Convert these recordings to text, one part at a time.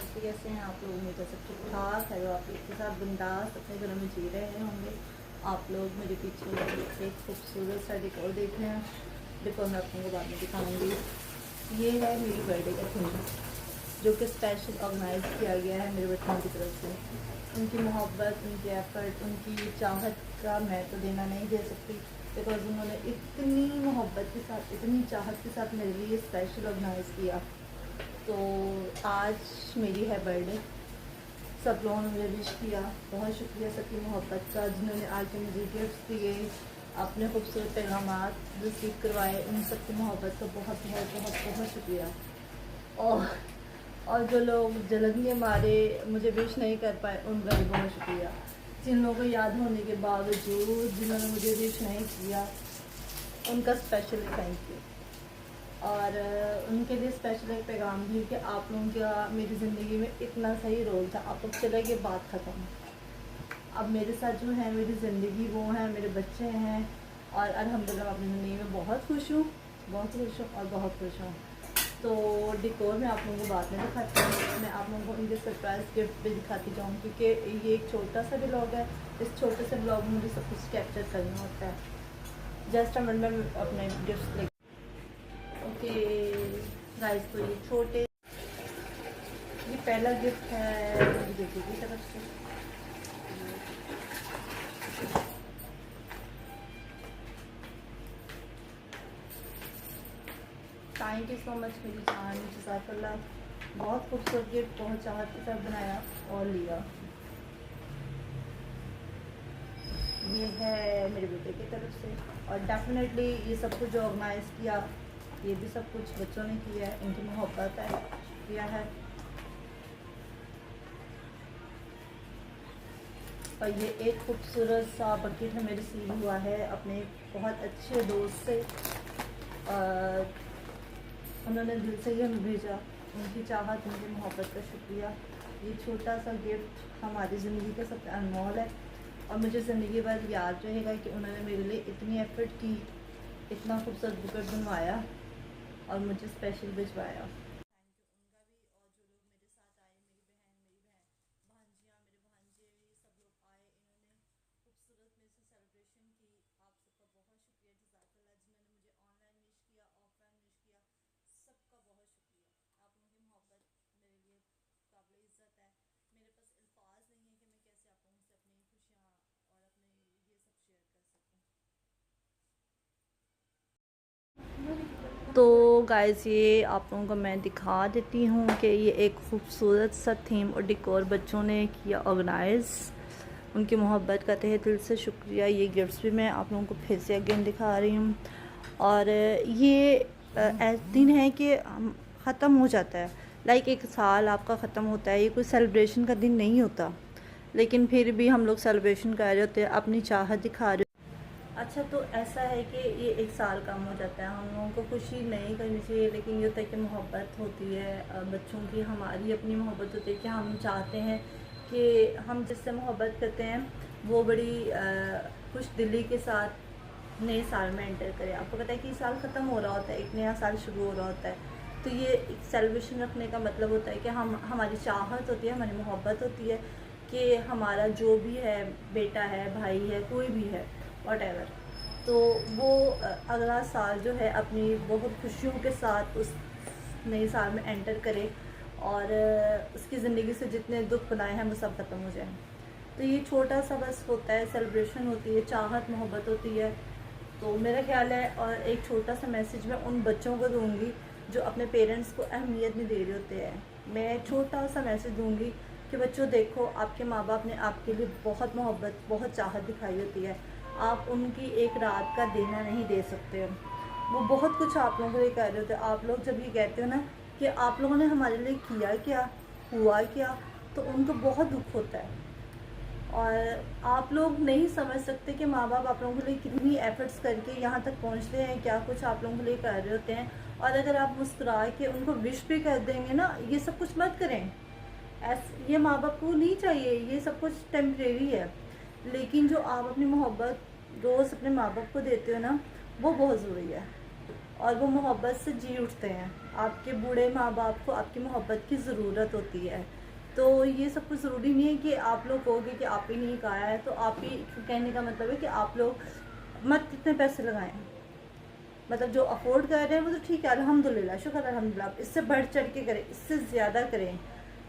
दोस्तों, कैसे हैं आप लोग? मेरे सब ठीक ठाक है। तो आप लोग के साथ बिंदास अपने घरों में जी रहे होंगे। आप लोग मेरे पीछे एक खूबसूरत सा डेकोर देख रहे हैं। डेकोर मैं आपको बाद में दिखाऊंगी। ये है मेरी बर्थडे का थीम, जो कि स्पेशल ऑर्गेनाइज किया गया है मेरे बच्चों की तरफ से। उनकी मोहब्बत, उनके एफर्ट, उनकी चाहत का मैं तो देना नहीं दे सकती, बिकॉज उन्होंने इतनी मोहब्बत के साथ, इतनी चाहत के साथ मेरे लिए स्पेशल ऑर्गेनाइज़ किया। तो आज मेरी है बर्थडे। सब लोगों ने मुझे विश किया, बहुत शुक्रिया सबकी मोहब्बत का, जिन्होंने आके मुझे गिफ्ट दिए, अपने खूबसूरत पैगाम रिसीव करवाए, उन सबकी मोहब्बत का बहुत बहुत बहुत बहुत शुक्रिया। और जो लोग जलन के मारे मुझे विश नहीं कर पाए, उनका भी बहुत शुक्रिया। जिन लोगों को याद होने के बावजूद जिन्होंने मुझे विश नहीं किया, उनका स्पेशल थैंक यू। और उनके लिए स्पेशल एक पैगाम भी कि आप लोगों का मेरी ज़िंदगी में इतना सही रोल था। आप लोग चले गए, बात ख़त्म। अब मेरे साथ जो है मेरी ज़िंदगी, वो है मेरे बच्चे हैं। और अल्हम्दुलिल्लाह मैं अपनी ज़िंदगी में बहुत खुश हूँ, बहुत खुश हूँ और बहुत खुश हूँ। तो डेकोर में आप लोगों को बाद में दिखाती हूँ। मैं आप लोगों को इनके सरप्राइज़ गिफ्ट भी दिखाती जाऊँ, क्योंकि ये एक छोटा सा ब्लॉग है। इस छोटे से ब्लॉग में मुझे सब कुछ कैप्चर करना होता है। जस्ट अ मिनट में अपने गिफ्ट ले। ओके गाइस, तो ये छोटे, ये पहला गिफ्ट है मेरी बेटी की तरफ से। थैंक यू सो मच मेरी जान, जज़ाकल्लाह। बहुत खूबसूरत गिफ्ट, बहुत चाहत के साथ बनाया और लिया। ये है मेरे बेटे की तरफ से। और डेफिनेटली ये सब कुछ जो ऑर्गेनाइज़ किया, ये भी सब कुछ बच्चों ने किया है, इनकी मोहब्बत है, किया है। और ये एक खूबसूरत सा बकेट हमें रिसीव हुआ है अपने बहुत अच्छे दोस्त से। उन्होंने दिल से ही हमें भेजा, उनकी चाहत, उनकी मोहब्बत का शुक्रिया। ये छोटा सा गिफ्ट हमारी ज़िंदगी का सबसे अनमोल है, और मुझे ज़िंदगी भर याद रहेगा कि उन्होंने मेरे लिए इतनी एफ़र्ट की, इतना खूबसूरत बुकेट बनवाया और मुझे स्पेशल भिजवाया। तो गाइस, ये आप लोगों को मैं दिखा देती हूँ कि ये एक खूबसूरत सा थीम और डेकोर बच्चों ने किया ऑर्गेनाइज़। उनकी मोहब्बत का तहे दिल से शुक्रिया। ये गिफ्ट्स भी मैं आप लोगों को फिर से अगेन दिखा रही हूँ। और ये ऐसा दिन है कि ख़त्म हो जाता है, लाइक एक साल आपका ख़त्म होता है। ये कोई सेलिब्रेशन का दिन नहीं होता, लेकिन फिर भी हम लोग सेलिब्रेशन कर रहे होते हैं, अपनी चाहत दिखा रहे। अच्छा, तो ऐसा है कि ये एक साल कम हो जाता है। हम लोगों को खुशी नहीं करनी चाहिए, लेकिन ये होता है कि मोहब्बत होती है बच्चों की, हमारी अपनी मोहब्बत होती है कि हम चाहते हैं कि हम जिससे मोहब्बत करते हैं वो बड़ी खुश दिली के साथ नए साल में एंटर करें। आपको पता है कि साल ख़त्म हो रहा होता है, एक नया साल शुरू हो रहा होता है। तो ये एक सेलिब्रेशन रखने का मतलब होता है कि हमारी चाहत होती है, हमारी मोहब्बत होती है कि हमारा जो भी है, बेटा है, भाई है, कोई भी है, वॉटेवर, तो वो अगला साल जो है अपनी बहुत खुशियों के साथ उस नए साल में एंटर करे, और उसकी ज़िंदगी से जितने दुख बनाए हैं वो सब ख़त्म हो जाएं। तो ये छोटा सा बस होता है, सेलिब्रेशन होती है, चाहत मोहब्बत होती है। तो मेरा ख्याल है, और एक छोटा सा मैसेज मैं उन बच्चों को दूँगी जो अपने पेरेंट्स को अहमियत नहीं दे रहे होते हैं। मैं छोटा सा मैसेज दूँगी कि बच्चों देखो, आपके माँ बाप ने आपके लिए बहुत मोहब्बत, बहुत चाहत दिखाई होती है। आप उनकी एक रात का देना नहीं दे सकते। वो बहुत कुछ आप लोगों के लिए कर रहे होते हैं। आप लोग जब ये कहते हो ना कि आप लोगों ने हमारे लिए किया क्या, हुआ क्या, तो उनको बहुत दुख होता है। और आप लोग नहीं समझ सकते कि माँ बाप आप लोगों के लिए कितनी एफ़र्ट्स करके यहाँ तक पहुँचते हैं, क्या कुछ आप लोगों के लिए कर रहे होते हैं। और अगर आप मुस्कुरा के उनको विश भी कर देंगे ना, ये सब कुछ मत करें। ये माँ बाप को नहीं चाहिए, ये सब कुछ टेम्परेरी है। लेकिन जो आप अपनी मोहब्बत रोज़ अपने माँ बाप को देते हो ना, वो बहुत ज़रूरी है। और वो मोहब्बत से जी उठते हैं। आपके बूढ़े माँ बाप को आपकी मोहब्बत की ज़रूरत होती है। तो ये सब कुछ ज़रूरी नहीं है कि आप लोग कहोगे कि आप ही नहीं कहा है तो आप ही, कहने का मतलब है कि आप लोग मत इतने पैसे लगाएं। मतलब जो अफोर्ड कर रहे हैं वो तो ठीक है, अल्हम्दुलिल्लाह, शुक्र अल्हम्दुलिल्लाह। इससे बढ़ चढ़ के करें, इससे ज़्यादा करें,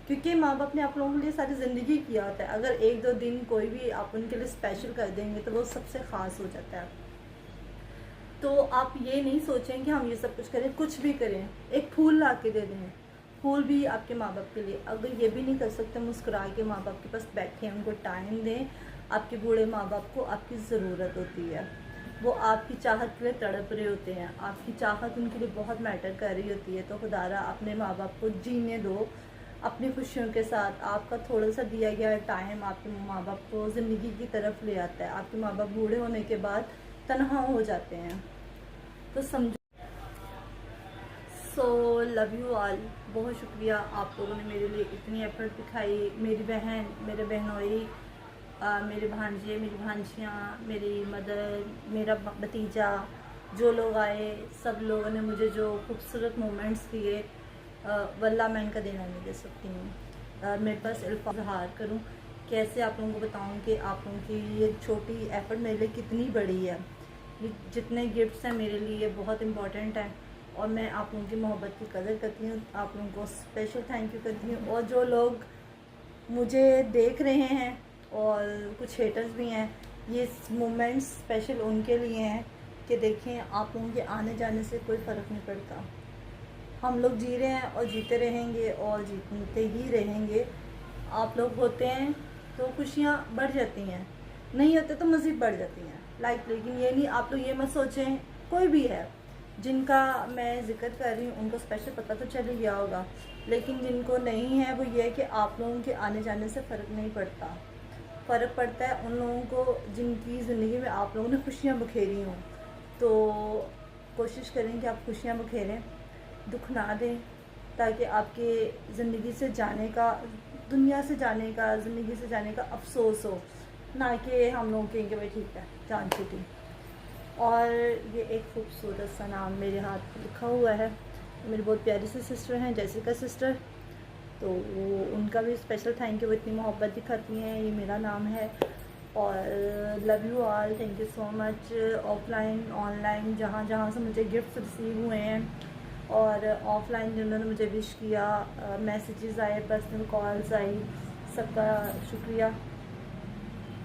क्योंकि माँ बाप ने आप लोगों के लिए सारी ज़िंदगी किया होता है। अगर एक दो दिन कोई भी आप उनके लिए स्पेशल कर देंगे तो वो सबसे ख़ास हो जाता है। तो आप ये नहीं सोचें कि हम ये सब कुछ करें, कुछ भी करें, एक फूल ला के दे दें, फूल भी आपके माँ बाप के लिए। अगर ये भी नहीं कर सकते, मुस्कुरा के माँ बाप के पास बैठें, उनको टाइम दें। आपके बूढ़े माँ बाप को आपकी ज़रूरत होती है, वो आपकी चाहत के लिए तड़प रहे होते हैं, आपकी चाहत उनके लिए बहुत मैटर कर रही होती है। तो खुदारा अपने माँ बाप को जीने दो अपनी खुशियों के साथ। आपका थोड़ा सा दिया गया टाइम आपके माँ बाप को ज़िंदगी की तरफ ले आता है। आपके माँ बाप बूढ़े होने के बाद तन्हा हो जाते हैं, तो समझो। So love you all. बहुत शुक्रिया आप लोगों ने मेरे लिए इतनी एफर्ट दिखाई। मेरी बहन, मेरे बहनोई, मेरे भांजे, मेरी भांजियाँ, मेरी मदर, मेरा भतीजा, जो लोग आए, सब लोगों ने मुझे जो खूबसूरत मोमेंट्स दिए, वल्लाह मैं इनका देना नहीं दे सकती हूँ। मेरे पास इल्फाज़ करूँ कैसे आप लोगों को बताऊँ कि आप लोगों की ये छोटी एफ़र्ट मेरे लिए कितनी बड़ी है। ये जितने गिफ्ट्स हैं मेरे लिए बहुत इम्पॉर्टेंट हैं, और मैं आप लोगों की मोहब्बत की कदर करती हूँ। आप लोगों को स्पेशल थैंक यू करती हूँ। और जो लोग मुझे देख रहे हैं और कुछ हेटर्स भी हैं, ये मोमेंट्स स्पेशल उनके लिए हैं कि देखें, आप लोगों के आने जाने से कोई फ़र्क नहीं पड़ता। हम लोग जी रहे हैं और जीते रहेंगे और जीतते ही रहेंगे। आप लोग होते हैं तो खुशियाँ बढ़ जाती हैं, नहीं होते तो मज़ीद बढ़ जाती हैं। लेकिन ये नहीं, आप लोग ये मत सोचें, कोई भी है जिनका मैं जिक्र कर रही हूँ उनको स्पेशल पता तो चल ही गया होगा, लेकिन जिनको नहीं है वो ये है कि आप लोगों के आने जाने से फ़र्क नहीं पड़ता। फ़र्क पड़ता है उन लोगों को जिनकी ज़िंदगी में आप लोगों ने खुशियाँ बखेरी हों। तो कोशिश करें कि आप खुशियाँ बखेरें, दुख ना दें, ताकि आपके ज़िंदगी से जाने का, दुनिया से जाने का, ज़िंदगी से जाने का अफसोस हो, ना कि हम लोग कहेंगे भाई ठीक है जान छूटी। और ये एक खूबसूरत सा नाम मेरे हाथ पर लिखा हुआ है। मेरी बहुत प्यारी सी सिस्टर हैं, जैसिका सिस्टर, तो वो उनका भी स्पेशल थैंक यू, वो इतनी मोहब्बत दिखाती हैं। ये मेरा नाम है। और love you all, thank you so much. Offline online जहाँ जहाँ से मुझे गिफ्ट्स रिसीव हुए हैं, और ऑफलाइन जिन्होंने मुझे विश किया, मैसेजेस आए, पर्सनल कॉल्स आई, सबका शुक्रिया।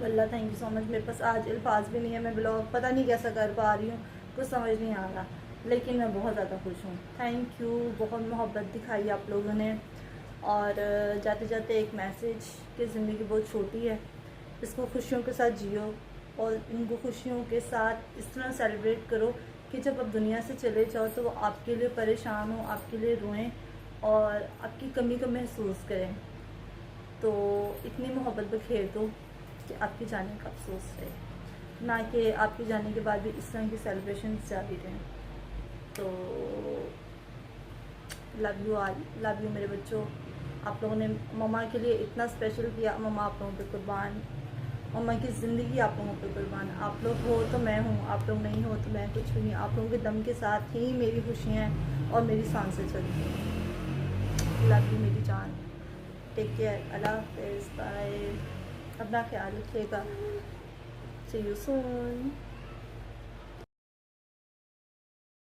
अल्लाह थैंक यू सो मच। मेरे पास आज अल्फाज भी नहीं है, मैं ब्लॉग पता नहीं कैसा कर पा रही हूँ, कुछ समझ नहीं आ रहा, लेकिन मैं बहुत ज़्यादा खुश हूँ। थैंक यू, बहुत मोहब्बत दिखाई आप लोगों ने। और जाते जाते एक मैसेज कि ज़िंदगी बहुत छोटी है, इसको खुशियों के साथ जियो, और इनको खुशियों के साथ इस तरह सेलिब्रेट करो कि जब आप दुनिया से चले जाओ तो वो आपके लिए परेशान हो, आपके लिए रोएं और आपकी कमी को महसूस करें। तो इतनी मोहब्बत बखेर दो कि आपके जाने का अफसोस रहे, ना कि आपके जाने के बाद भी इस तरह की सेलिब्रेशन जारी रहें। तो love you all, love you मेरे बच्चों। आप लोगों ने मम्मा के लिए इतना स्पेशल किया, मम्मा आप लोगों पे कुर्बान, मम्मा की ज़िंदगी आप लोगों पे कुर्बान। आप लोग हो तो मैं हूँ, आप लोग नहीं हो तो मैं कुछ भी नहीं। आप लोगों के दम के साथ ही मेरी खुशियाँ और मेरी सांसें चलती हैं। लव यू मेरी जान, टेक केयर, अल्लाह हाफ़िज़, बाय। अपना ख्याल रखिएगा, सी यू सून।